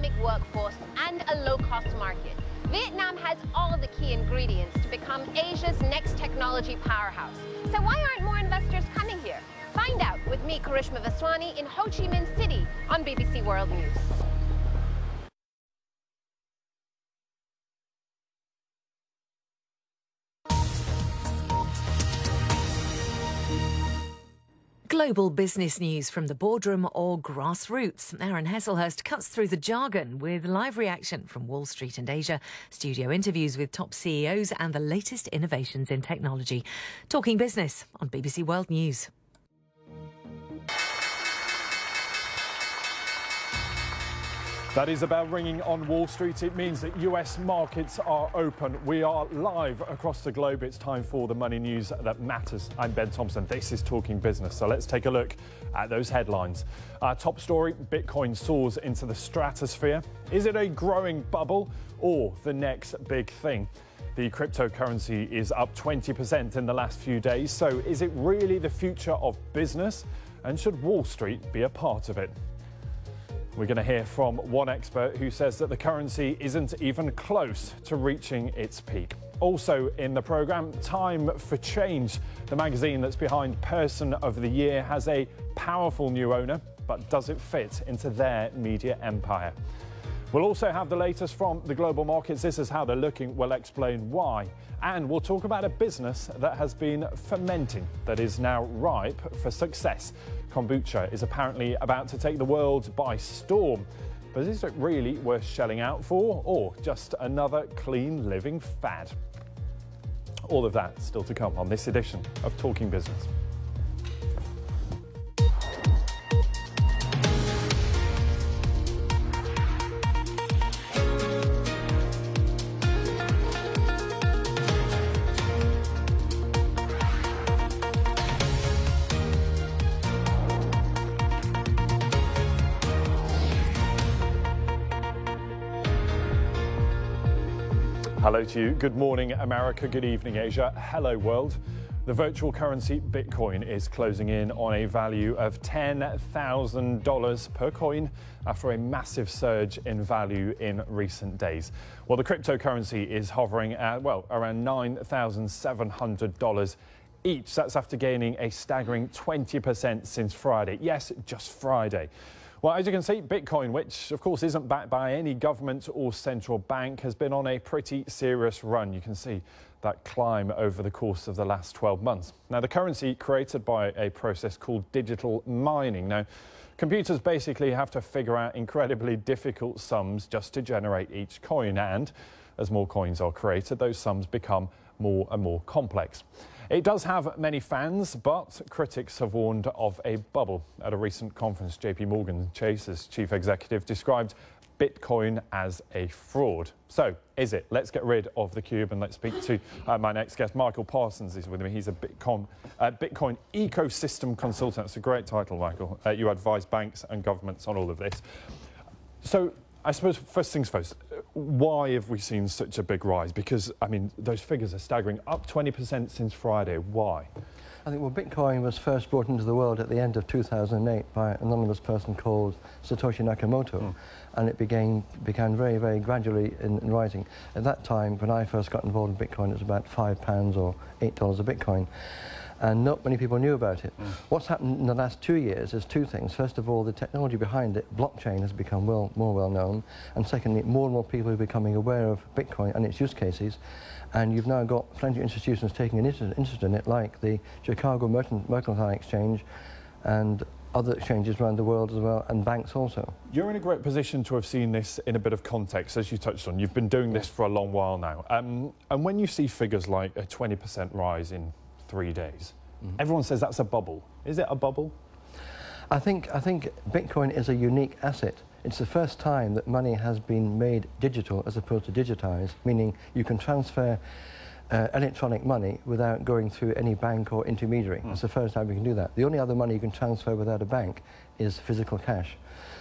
dynamic workforce, and a low-cost market. Vietnam has all the key ingredients to become Asia's next technology powerhouse. So why aren't more investors coming here? Find out with me, Karishma Vaswani, in Ho Chi Minh City on BBC World News. Global business news from the boardroom or grassroots. Aaron Heslehurst cuts through the jargon with live reaction from Wall Street and Asia, studio interviews with top CEOs and the latest innovations in technology. Talking business on BBC World News. That is about ringing on Wall Street. It means that US markets are open. We are live across the globe. It's time for the money news that matters. I'm Ben Thompson. This is Talking Business. So let's take a look at those headlines. Our top story, Bitcoin soars into the stratosphere. Is it a growing bubble or the next big thing? The cryptocurrency is up 20% in the last few days. So is it really the future of business? And should Wall Street be a part of it? We're going to hear from one expert who says that the currency isn't even close to reaching its peak. Also in the programme, Time for Change. The magazine that's behind Person of the Year has a powerful new owner, but does it fit into their media empire? We'll also have the latest from the global markets. This is how they're looking. We'll explain why. And we'll talk about a business that has been fermenting, that is now ripe for success. Kombucha is apparently about to take the world by storm. But is it really worth shelling out for, or just another clean living fad? All of that still to come on this edition of Talking Business. Hello to you. Good morning, America. Good evening, Asia. Hello, world. The virtual currency Bitcoin is closing in on a value of $10,000 per coin after a massive surge in value in recent days. Well, the cryptocurrency is hovering at, well, around $9,700 each. That's after gaining a staggering 20% since Friday. Yes, just Friday. Well, as you can see, Bitcoin, which of course isn't backed by any government or central bank, has been on a pretty serious run. You can see that climb over the course of the last 12 months. Now, the currency created by a process called digital mining. Now, computers basically have to figure out incredibly difficult sums just to generate each coin. And as more coins are created, those sums become more and more complex. It does have many fans, but critics have warned of a bubble. At a recent conference, JP Morgan Chase's chief executive described Bitcoin as a fraud. So, is it? Let's get rid of the cube and let's speak to my next guest. Michael Parsons is with me. He's a Bitcoin ecosystem consultant. It's a great title, Michael. You advise banks and governments on all of this. So, I suppose first things first, why have we seen such a big rise? Because, I mean, those figures are staggering, up 20% since Friday. Why? I think, well, Bitcoin was first brought into the world at the end of 2008 by an anonymous person called Satoshi Nakamoto, and it began very, very gradually in rising. At that time, when I first got involved in Bitcoin, it was about £5 or $8 a Bitcoin. And not many people knew about it. What's happened in the last 2 years is two things. First of all, the technology behind it, blockchain, has become more well known. And secondly, more and more people are becoming aware of Bitcoin and its use cases. And you've now got plenty of institutions taking an interest in it, like the Chicago Mercantile Exchange and other exchanges around the world as well, and banks also. You're in a great position to have seen this in a bit of context, as you touched on. You've been doing this for a long while now. And when you see figures like a 20% rise in 3 days. Everyone says that's a bubble. Is it a bubble? I think Bitcoin is a unique asset. It's the first time that money has been made digital as opposed to digitized, meaning you can transfer electronic money without going through any bank or intermediary. It's the first time you can do that. The only other money you can transfer without a bank is physical cash.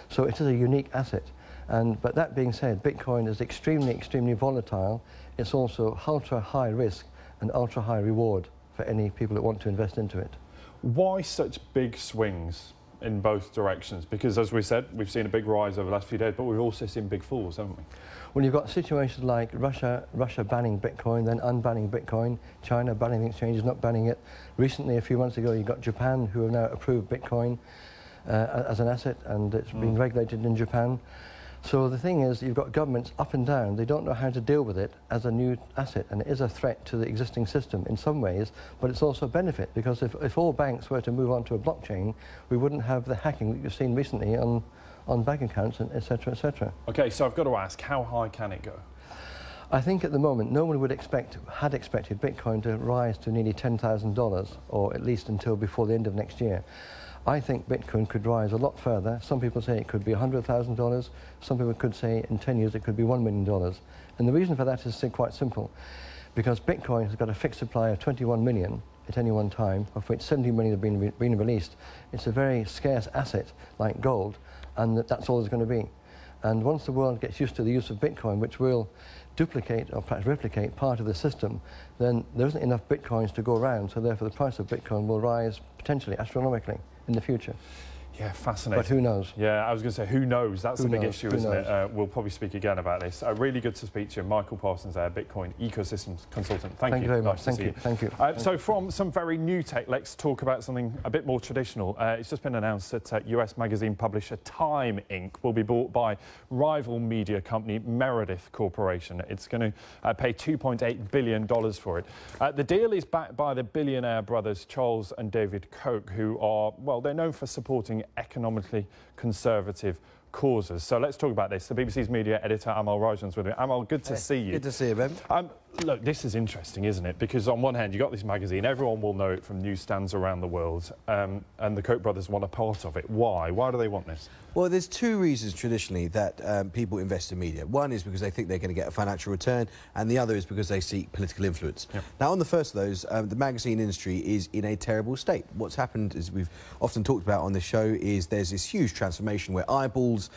So it is a unique asset. But that being said, Bitcoin is extremely volatile. It's also ultra high risk and ultra high reward for any people that want to invest into it. Why such big swings in both directions? Because, as we said, we've seen a big rise over the last few days, but we've also seen big falls, haven't we? Well, you've got situations like Russia banning Bitcoin, then unbanning Bitcoin, China banning the exchanges, not banning it. Recently, a few months ago, you've got Japan, who have now approved Bitcoin as an asset, and it's been regulated in Japan. So the thing is, you've got governments up and down. They don't know how to deal with it as a new asset, and it is a threat to the existing system in some ways, but it's also a benefit, because if all banks were to move on to a blockchain, we wouldn't have the hacking that you've seen recently on bank accounts, and etc., etc. OK, so I've got to ask, how high can it go? I think at the moment, no one had expected Bitcoin to rise to nearly $10,000, or at least until before the end of next year. I think Bitcoin could rise a lot further. Some people say it could be $100,000. Some people could say in 10 years it could be $1 million. And the reason for that is quite simple, because Bitcoin has got a fixed supply of 21 million at any one time, of which 17 million have been released. It's a very scarce asset, like gold, and that's all there's going to be. And once the world gets used to the use of Bitcoin, which will duplicate or perhaps replicate part of the system, then there isn't enough Bitcoins to go around, so therefore the price of Bitcoin will rise potentially astronomically in the future. Yeah, fascinating. But who knows? Yeah, I was going to say, who knows? That's the big issue, isn't it? We'll probably speak again about this. Really good to speak to you. Michael Parsons there, Bitcoin Ecosystems Consultant. Thank you very much. Thank you. Thank you. So from some very new tech, let's talk about something a bit more traditional. It's just been announced that US magazine publisher Time Inc. will be bought by rival media company Meredith Corporation. It's going to pay $2.8 billion for it. The deal is backed by the billionaire brothers Charles and David Koch, who are, well, they're known for supporting economically conservative causes. So let's talk about this. The BBC's media editor Amal Rajan's with me. Amal, good to see you. Good to see you, Ben. Look, this is interesting, isn't it? Because on one hand, you've got this magazine, everyone will know it from newsstands around the world, and the Koch brothers want a part of it. Why? Why do they want this? Well, there's two reasons traditionally that people invest in media. One is because they think they're going to get a financial return, and the other is because they seek political influence. Yep. Now, on the first of those, the magazine industry is in a terrible state. What's happened, as we've often talked about on this show, is there's this huge transformation where eyeballs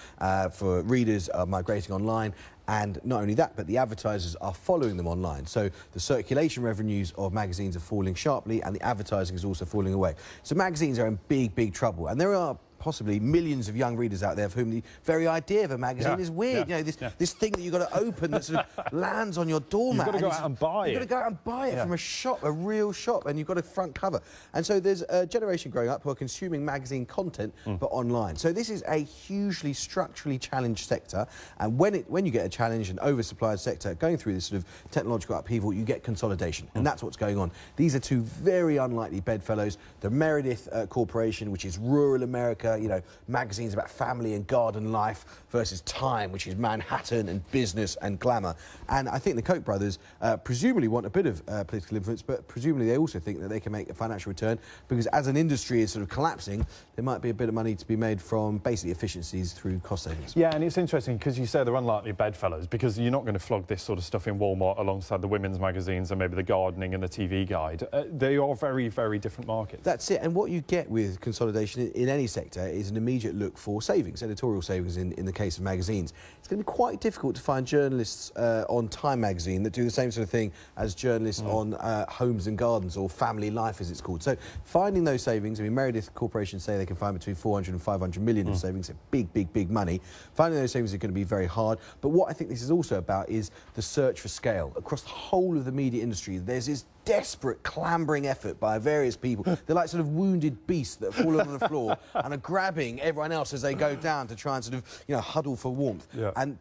for readers are migrating online. And not only that, but the advertisers are following them online. So the circulation revenues of magazines are falling sharply, and the advertising is also falling away. So magazines are in big, big trouble. And there are possibly millions of young readers out there for whom the very idea of a magazine is weird. You know, this thing that you've got to open that sort of lands on your doormat. You've got to go out and buy it. You've got to go out and buy it from a shop, a real shop, and you've got a front cover. And so there's a generation growing up who are consuming magazine content, but online. So this is a hugely structurally challenged sector, and when you get a challenged and oversupplied sector going through this sort of technological upheaval, you get consolidation, and that's what's going on. These are two very unlikely bedfellows. The Meredith Corporation, which is rural America, you know, magazines about family and garden life, versus Time, which is Manhattan and business and glamour. And I think the Koch brothers presumably want a bit of political influence, but presumably they also think that they can make a financial return, because as an industry is sort of collapsing, there might be a bit of money to be made from basically efficiencies through cost savings. Yeah, and it's interesting because you say they're unlikely bedfellows, because you're not going to flog this sort of stuff in Walmart alongside the women's magazines and maybe the gardening and the TV guide. They are very, very different markets. That's it. And what you get with consolidation in any sector is an immediate look for savings, editorial savings in the case of magazines. It's going to be quite difficult to find journalists on Time magazine that do the same sort of thing as journalists on Homes and Gardens, or Family Life as it's called. So finding those savings, I mean, Meredith Corporation say they can find between 400 and 500 million of savings, so big, big, big money. Finding those savings is going to be very hard. But what I think this is also about is the search for scale. Across the whole of the media industry, there's this desperate clambering effort by various people. They're like sort of wounded beasts that fall on the floor and are grabbing everyone else as they go down to try and sort of, you know, huddle for warmth. Yeah. And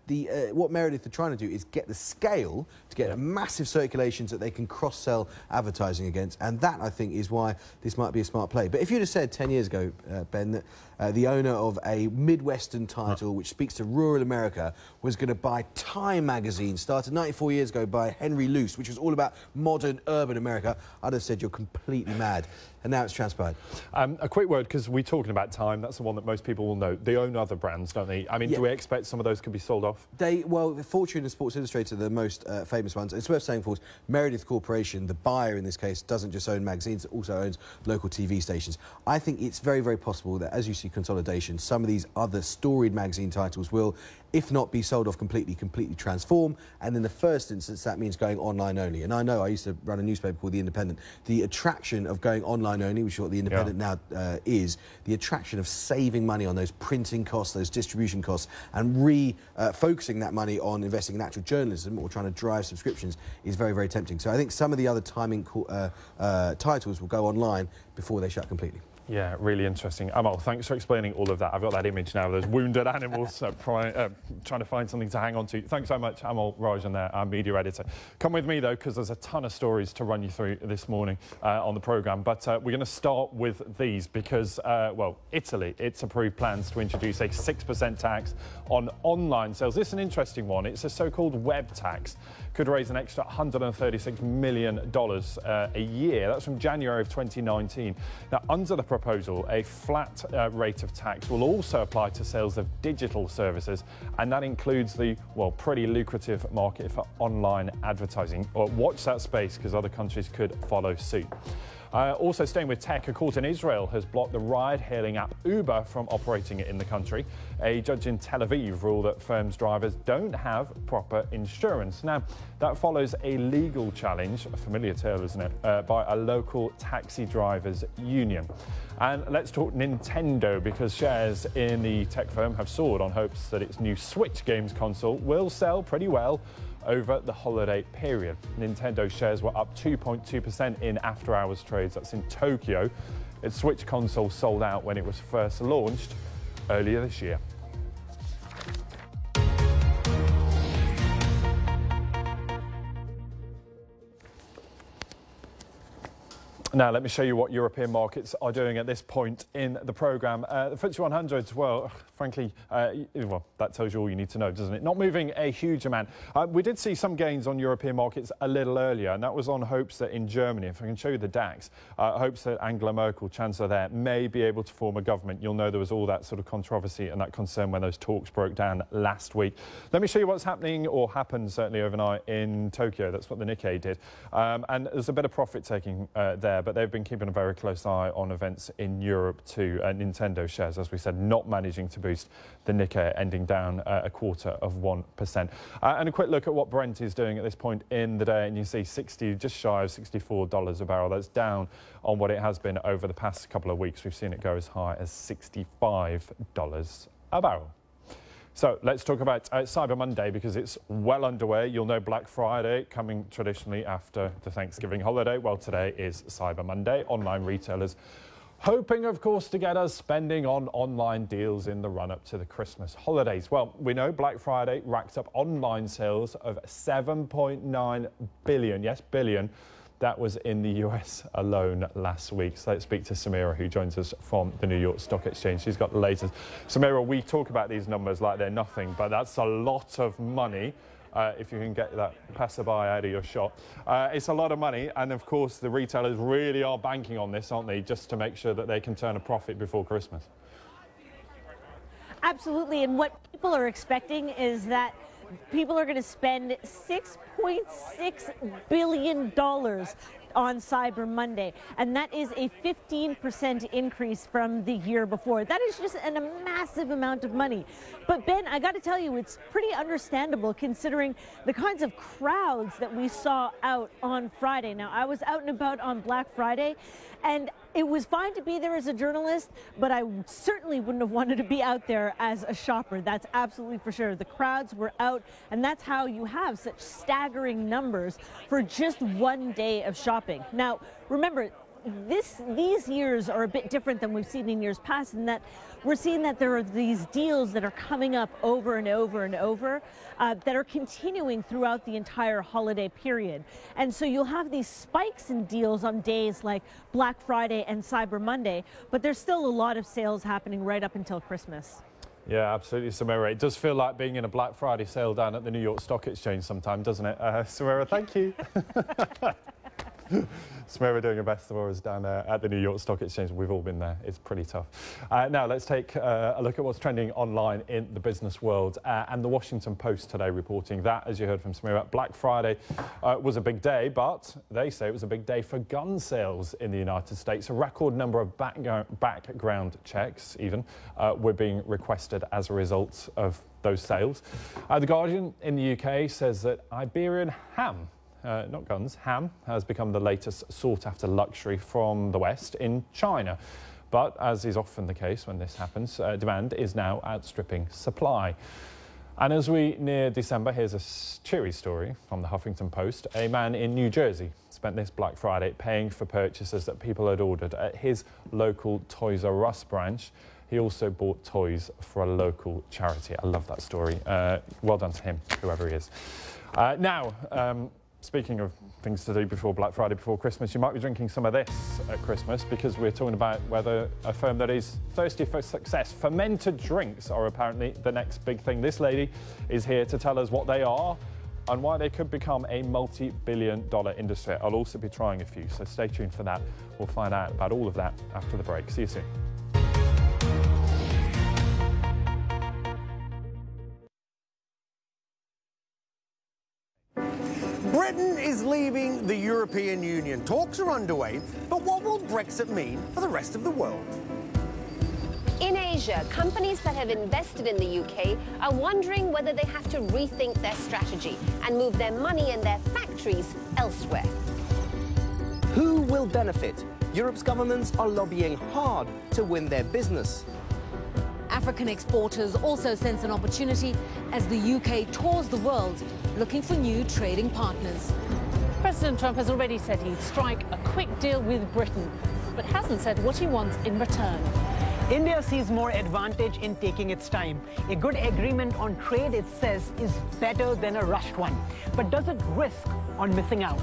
what Meredith are trying to do is get the scale to get a massive circulations that they can cross-sell advertising against. And that, I think, is why this might be a smart play. But if you'd have said 10 years ago, Ben, that the owner of a Midwestern title which speaks to rural America was going to buy Time magazine, started 94 years ago by Henry Luce, which was all about modern urban America, I'd have said you're completely mad. And now it's transpired. A quick word, because we're talking about Time, that's the one that most people will know. They own other brands, don't they? I mean, do we expect some of those could be sold off? Well, Fortune and Sports Illustrated are the most famous ones. It's worth saying, of course, Meredith Corporation, the buyer in this case, doesn't just own magazines, it also owns local TV stations. I think it's very, very possible that as you see consolidation, some of these other storied magazine titles will, if not be sold off completely transform. And in the first instance, that means going online only. And I know, I used to run a newspaper called The Independent. The attraction of going online online only, which is what the Independent now is, the attraction of saving money on those printing costs, those distribution costs, and focusing that money on investing in actual journalism or trying to drive subscriptions is very, very tempting. So I think some of the other titles will go online before they shut completely. Yeah, really interesting. Amal, thanks for explaining all of that. I've got that image now of those wounded animals trying to find something to hang on to. Thanks so much, Amal Rajan there, our media editor. Come with me, though, because there's a ton of stories to run you through this morning on the programme. But we're going to start with these because, well, Italy, it's approved plans to introduce a 6% tax on online sales. This is an interesting one. It's a so-called web tax. Could raise an extra $136 million a year. That's from January of 2019. Now, under the proposal, a flat rate of tax will also apply to sales of digital services, and that includes the, well, pretty lucrative market for online advertising. Watch that space because other countries could follow suit. Also staying with tech, a court in Israel has blocked the ride-hailing app Uber from operating it in the country. A judge in Tel Aviv ruled that firm's drivers don't have proper insurance. Now, that follows a legal challenge, a familiar tale, isn't it, by a local taxi drivers union. And let's talk Nintendo, because shares in the tech firm have soared on hopes that its new Switch games console will sell pretty well over the holiday period. Nintendo shares were up 2.2% in after-hours trades. That's in Tokyo. Its Switch console sold out when it was first launched earlier this year. Now, let me show you what European markets are doing at this point in the programme. The FTSE 100, well, frankly, well, that tells you all you need to know, doesn't it? Not moving a huge amount. We did see some gains on European markets a little earlier, and that was on hopes that in Germany, if I can show you the DAX, hopes that Angela Merkel, Chancellor there, may be able to form a government. You'll know there was all that sort of controversy and that concern when those talks broke down last week. Let me show you what's happening, or happened certainly overnight, in Tokyo. That's what the Nikkei did. And there's a bit of profit taking there, but they've been keeping a very close eye on events in Europe too. Nintendo shares, as we said, not managing to boost the Nikkei, ending down 0.25%. And a quick look at what Brent is doing at this point in the day, and you see 60, just shy of $64 a barrel. That's down on what it has been over the past couple of weeks. We've seen it go as high as $65 a barrel. So let's talk about Cyber Monday, because it's well underway. You'll know Black Friday coming traditionally after the Thanksgiving holiday. Well, today is Cyber Monday. Online retailers hoping, of course, to get us spending on online deals in the run-up to the Christmas holidays. Well, we know Black Friday racked up online sales of 7.9 billion. Yes, billion. That was in the US alone last week. So let's speak to Samira, who joins us from the New York Stock Exchange. She's got the latest. Samira, we talk about these numbers like they're nothing, but that's a lot of money. If you can get that passerby out of your shop. It's a lot of money, and of course the retailers really are banking on this, aren't they, just to make sure that they can turn a profit before Christmas. Absolutely, and what people are expecting is that people are going to spend $6.6 billion on Cyber Monday, and that is a 15% increase from the year before. That is just a massive amount of money. But Ben, I got to tell you, it's pretty understandable considering the kinds of crowds that we saw out on Friday. Now, I was out and about on Black Friday, and it was fine to be there as a journalist, but I certainly wouldn't have wanted to be out there as a shopper. That's absolutely for sure. The crowds were out, and that's how you have such staggering numbers for just one day of shopping. Now, remember, these years are a bit different than we've seen in years past, in that we're seeing that there are these deals that are coming up over and over and over that are continuing throughout the entire holiday period. And so you'll have these spikes in deals on days like Black Friday and Cyber Monday, but there's still a lot of sales happening right up until Christmas. Yeah, absolutely, Samira. It does feel like being in a Black Friday sale down at the New York Stock Exchange sometimes, doesn't it? Samira, thank you. Samira doing her best for us down there at the New York Stock Exchange. We've all been there. It's pretty tough. Now, let's take a look at what's trending online in the business world. And the Washington Post today reporting that, as you heard from Samira, Black Friday was a big day, but they say it was a big day for gun sales in the United States. A record number of background checks, even, were being requested as a result of those sales. The Guardian in the UK says that Iberian ham not guns, ham has become the latest sought-after luxury from the West in China. But, as is often the case when this happens, demand is now outstripping supply. And as we near December, here's a cheery story from the Huffington Post. A man in New Jersey spent this Black Friday paying for purchases that people had ordered at his local Toys R Us branch. He also bought toys for a local charity. I love that story. Well done to him, whoever he is. Now, speaking of things to do before Black Friday, before Christmas, you might be drinking some of this at Christmas, because we're talking about whether a firm that is thirsty for success. Fermented drinks are apparently the next big thing. This lady is here to tell us what they are and why they could become a multi-billion-dollar industry. I'll also be trying a few, so stay tuned for that. We'll find out about all of that after the break. See you soon. Britain is leaving the European Union. Talks are underway, but what will Brexit mean for the rest of the world? In Asia, companies that have invested in the UK are wondering whether they have to rethink their strategy and move their money and their factories elsewhere. Who will benefit? Europe's governments are lobbying hard to win their business. African exporters also sense an opportunity as the UK tours the world looking for new trading partners. President Trump has already said he'd strike a quick deal with Britain, but hasn't said what he wants in return. India sees more advantage in taking its time. A good agreement on trade, it says, is better than a rushed one. But does it risk on missing out?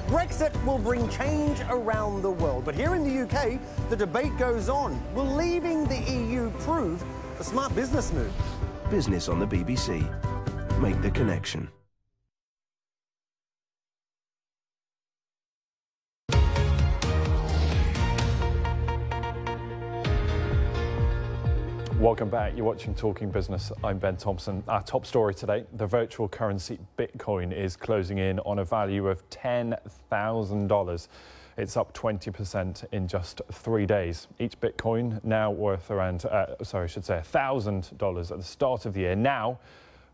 Brexit will bring change around the world, but here in the UK, the debate goes on. Will leaving the EU prove a smart business move? Business on the BBC. Make the connection. Welcome back. You're watching Talking Business. I'm Ben Thompson. Our top story today, the virtual currency Bitcoin is closing in on a value of $10,000. It's up 20% in just 3 days. Each Bitcoin now worth around, $1,000 at the start of the year, now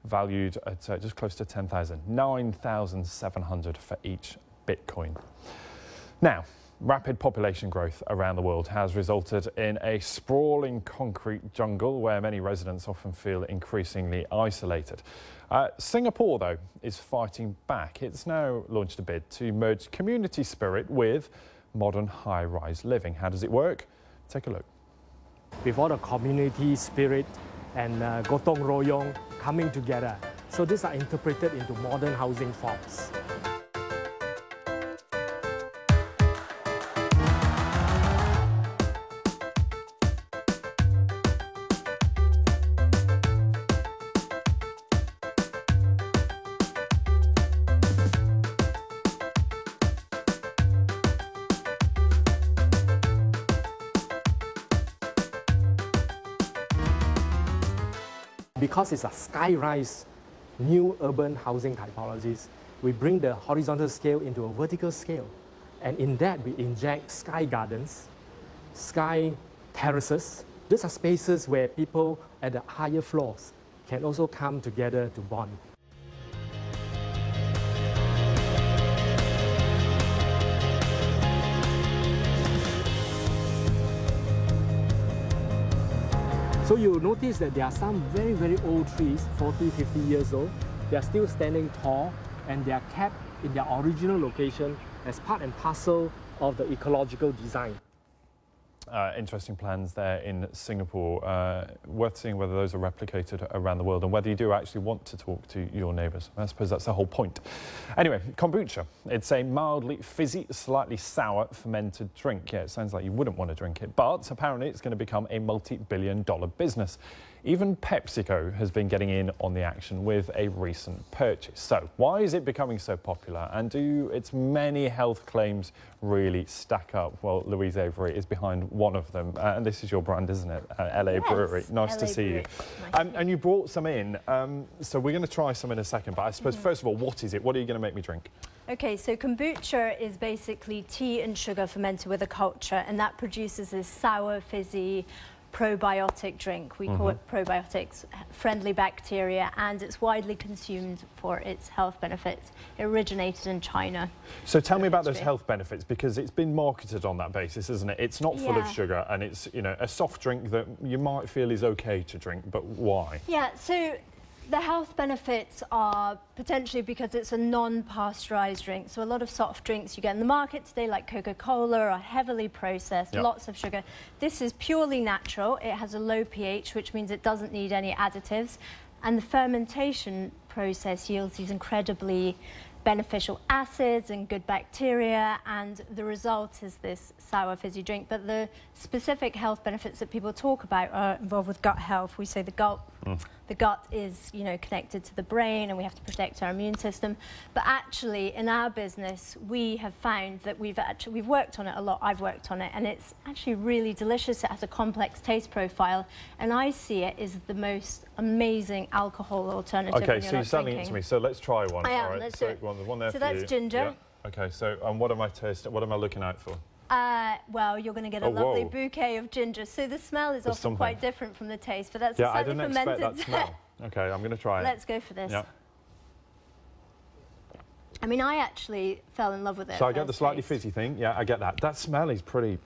valued at just close to 10,000, 9,700 for each Bitcoin. Now, rapid population growth around the world has resulted in a sprawling concrete jungle where many residents often feel increasingly isolated. Singapore, though, is fighting back. It's now launched a bid to merge community spirit with modern high-rise living. How does it work? Take a look. With all the community spirit and gotong royong coming together. So these are interpreted into modern housing forms. Because it's a sky-rise, new urban housing typologies, we bring the horizontal scale into a vertical scale. And in that, we inject sky gardens, sky terraces. These are spaces where people at the higher floors can also come together to bond. So you'll notice that there are some very, very old trees, 40, 50 years old. They are still standing tall and they are kept in their original location as part and parcel of the ecological design. Interesting plans there in Singapore. Worth seeing whether those are replicated around the world and whether you do actually want to talk to your neighbours. I suppose that's the whole point. Anyway, kombucha. It's a mildly fizzy, slightly sour fermented drink. Yeah, it sounds like you wouldn't want to drink it, but apparently it's going to become a multi-billion-dollar business. Even PepsiCo has been getting in on the action with a recent purchase. So why is it becoming so popular, and do its many health claims really stack up? Well, Louise Avery is behind one of them, and this is your brand, isn't it? LA Yes, Brewery. Nice LA to see you. And you brought some in, so we're going to try some in a second, but I suppose first of all, what is it? What are you going to make me drink? Okay, so kombucha is basically tea and sugar fermented with a culture, and that produces this sour, fizzy, probiotic drink. We call it probiotics, friendly bacteria, and it's widely consumed for its health benefits. It originated in China. So tell me about those health benefits, because it's been marketed on that basis, isn't it? It's not full of sugar, and it's, you know, a soft drink that you might feel is okay to drink, but why? Yeah, so the health benefits are potentially because it's a non-pasteurized drink. So a lot of soft drinks you get in the market today, like Coca-Cola, are heavily processed, lots of sugar. This is purely natural. It has a low pH, which means it doesn't need any additives. And the fermentation process yields these incredibly beneficial acids and good bacteria, and the result is this sour fizzy drink. But the specific health benefits that people talk about are involved with gut health. We say the gut is, you know, connected to the brain, and we have to protect our immune system. But actually, in our business, we have found that we've worked on it a lot. I've worked on it, and it's actually really delicious. It has a complex taste profile, and I see it as the most amazing alcohol alternative. Okay, so you're selling it to me. So let's try one. I am. All right, Let's so do it. one there so for that's you. ginger. Yeah. Okay, so what am I tasting? What am I looking out for? Well, you're going to get a lovely bouquet of ginger. So the smell is often quite different from the taste, but that's a slightly fermented. I didn't expect that smell. Okay, I'm going to try it. Let's go for this. Yeah. I mean, I actually fell in love with it. So I get the slightly fizzy thing. Yeah, I get that. That smell is pretty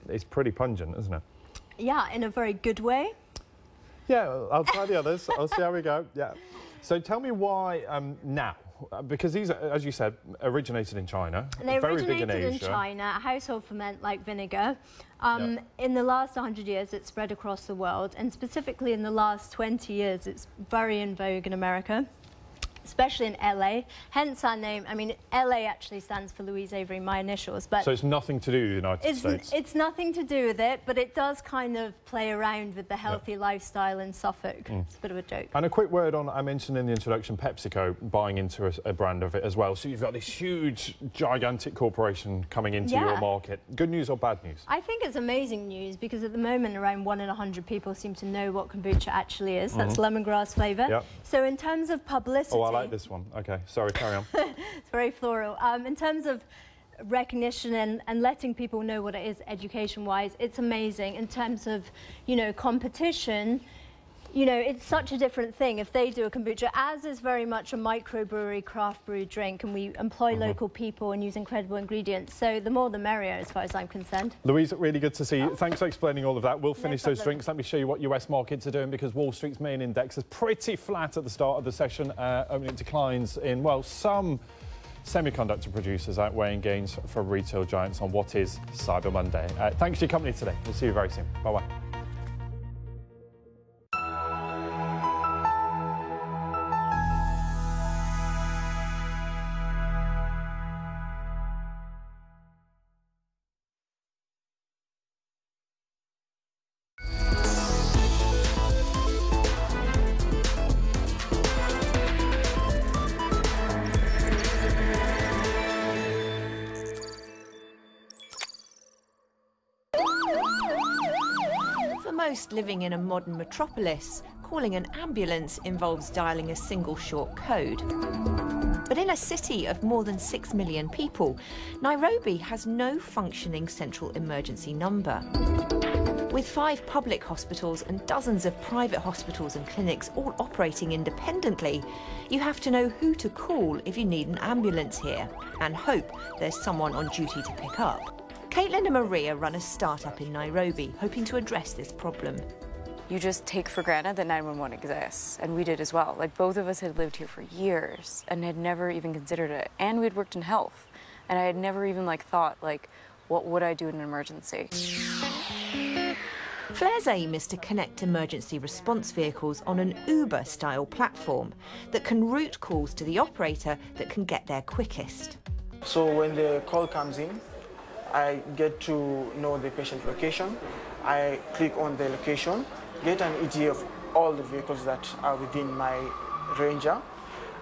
pungent, isn't it? Yeah, in a very good way. Yeah, I'll try the others. I'll see how we go. Yeah. So tell me why now? Because these, as you said, originated in China. And they very big originated in Asia. in China, a household ferment like vinegar. In the last 100 years, it's spread across the world, and specifically in the last 20 years, it's very in vogue in America, especially in LA. Hence our name. I mean, LA actually stands for Louise Avery, my initials. But so it's nothing to do with the United States? It's nothing to do with it, but it does kind of play around with the healthy lifestyle in Suffolk. It's a bit of a joke. And a quick word on, I mentioned in the introduction, PepsiCo buying into a brand of it as well. So you've got this huge, gigantic corporation coming into your market. Good news or bad news? I think it's amazing news, because at the moment around 1 in 100 people seem to know what kombucha actually is. That's lemongrass flavour. So in terms of publicity... Oh, I like this one. Okay, sorry, carry on. It's very floral. In terms of recognition and letting people know what it is education-wise, it's amazing. In terms of, you know, competition, you know, it's such a different thing if they do a kombucha, as is very much a microbrewery craft brew drink, and we employ local people and use incredible ingredients. So the more the merrier, as far as I'm concerned. Louise, really good to see you. Thanks for explaining all of that. We'll finish those drinks. Let me show you what US markets are doing, because Wall Street's main index is pretty flat at the start of the session. Opening declines in, well, some semiconductor producers outweighing gains for retail giants on what is Cyber Monday. Thanks for your company today. We'll see you very soon. Bye-bye. Most living in a modern metropolis, calling an ambulance involves dialing a single short code. But in a city of more than 6 million people, Nairobi has no functioning central emergency number. With 5 public hospitals and dozens of private hospitals and clinics all operating independently, you have to know who to call if you need an ambulance here, and hope there's someone on duty to pick up. Caitlin and Maria run a startup in Nairobi, hoping to address this problem. You just take for granted that 911 exists, and we did as well. Like, both of us had lived here for years and had never even considered it. And we'd worked in health, and I had never even thought, what would I do in an emergency? Flair's aim is to connect emergency response vehicles on an Uber-style platform that can route calls to the operator that can get there quickest. So when the call comes in, I get to know the patient location. I click on the location, get an ETA of all the vehicles that are within my ranger.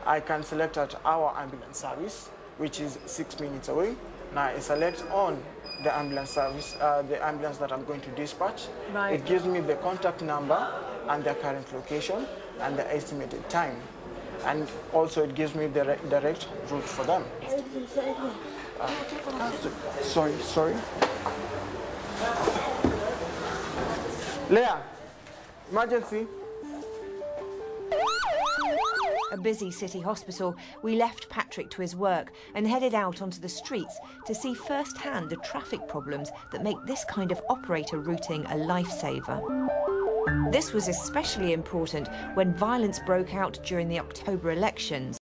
I can select at our ambulance service, which is 6 minutes away. Now I select on the ambulance service, the ambulance that I'm going to dispatch. Right. It gives me the contact number and their current location and the estimated time. And also it gives me the direct route for them. Sorry. Leah, Emergency. A busy city hospital, we left Patrick to his work and headed out onto the streets to see firsthand the traffic problems that make this kind of operator routing a lifesaver. This was especially important when violence broke out during the October elections.